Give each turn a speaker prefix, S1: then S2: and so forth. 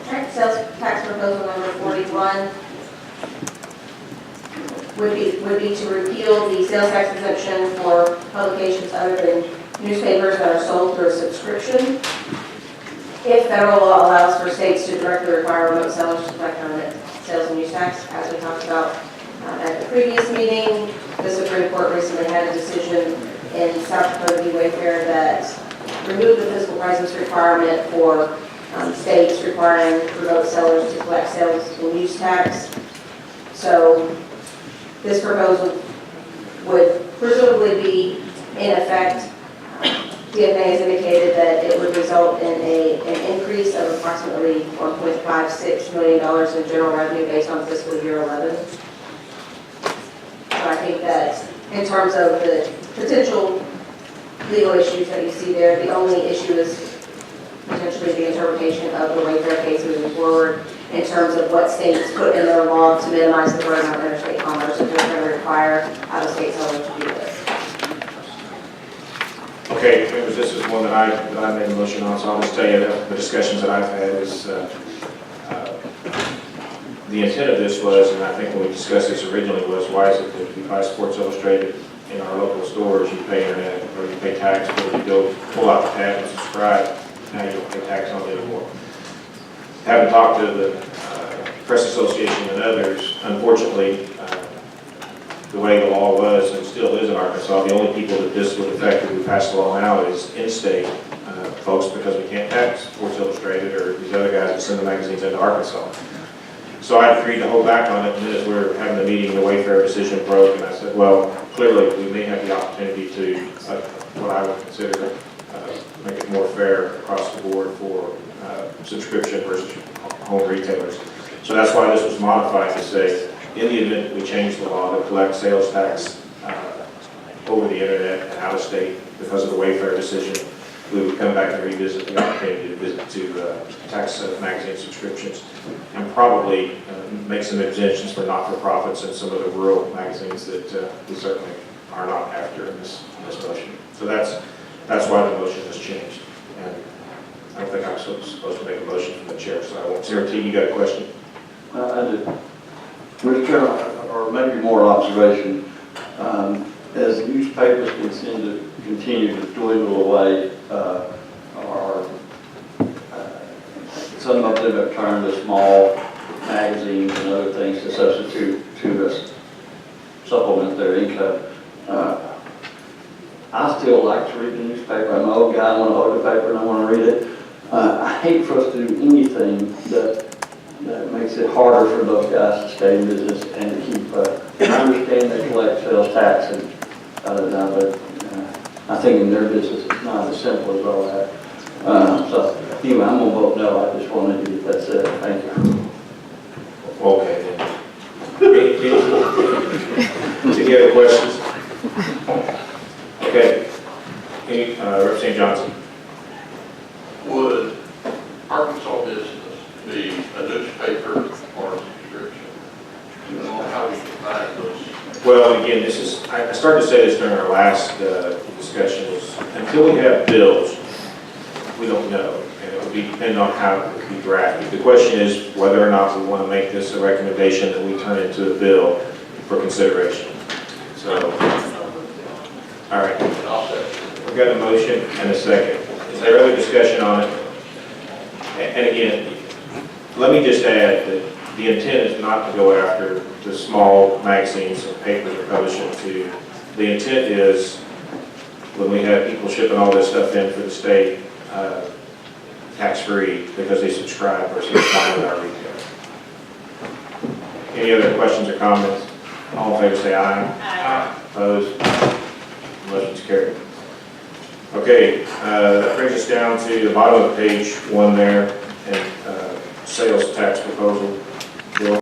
S1: Alright, sales tax proposal number 41 would be to repeal the sales tax exemption for publications other than newspapers that are sold through a subscription. If federal law allows for states to directly require remote sellers to collect permanent sales and use tax, as we talked about at the previous meeting, the Supreme Court recently had a decision in South Dakota v. Wayfair that removed the physical presence requirement for states requiring remote sellers to collect sales and use tax. So this proposal would presumably be in effect. DFA has indicated that it would result in an increase of approximately $1.56 million in general revenue based on fiscal year 11. So I think that in terms of the potential legal issues that you see there, the only issue is potentially the interpretation of the Wayfair case moving forward in terms of what states put in their law to minimize the burden on interstate commerce if they're going to require out-of-state sellers to do this.
S2: Okay, members, this is one that I made a motion on, so I'll just tell you that the discussions that I've had is the intent of this was, and I think when we discussed this originally was, why is it that if you buy Sports Illustrated in our local stores, you pay internet or you pay tax, or you go pull out the tab and subscribe, now you don't pay tax on it anymore. Having talked to the Press Association and others, unfortunately, the way the law was and still is in Arkansas, the only people that this would affect if we pass the law now is in-state folks, because we can't tax Sports Illustrated or these other guys that send the magazines into Arkansas. So I agreed to hold back on it, and as we were having the meeting, the Wayfair decision broke, and I said, well, clearly we may have the opportunity to, what I would consider, make it more fair across the board for subscription versus home retailers. So that's why this was modified to say, in the event that we change the law to collect sales tax over the internet and out of state because of the Wayfair decision, we would come back and revisit the opportunity to tax magazine subscriptions and probably make some exemptions for not-for-profits and some of the rural magazines that we certainly are not after in this motion. So that's why the motion has changed. And I don't think I'm supposed to make a motion from the chair, so I won't. Sarah T., you got a question?
S3: I do. Mr. Chairman, or maybe more observation, as newspapers continue to dwindle away, or some of them have turned to small magazines and other things to substitute to supplement their income. I still like to read the newspaper. I'm an old guy, I want to hold the paper and I want to read it. I hate for us to do anything that makes it harder for those guys to stay in business and to keep, I understand they collect sales tax and but I think in their business it's not as simple as all that. So anyway, I'm going to vote no. I just wanted to get that said. Thank you.
S2: Okay, then. Any other questions? Okay. Representative Johnson.
S4: Would Arkansas business be a newspaper or a subscription? You know how we define those?
S2: Well, again, I started to say this during our last discussion, is until we have bills, we don't know. And it would depend on how it would be drafted. The question is whether or not we want to make this a recommendation that we turn into a bill for consideration. So, all right. We've got a motion and a second. Is there other discussion on it? And again, let me just add that the intent is not to go after the small magazines and papers that publish it to. The intent is when we have people shipping all this stuff in for the state tax-free because they subscribe versus buying with our retail. Any other questions or comments? All in favor say aye. Aye. Opposed? Motion's carried. Okay, that brings us down to the bottom of page 1 there, and sales tax proposal.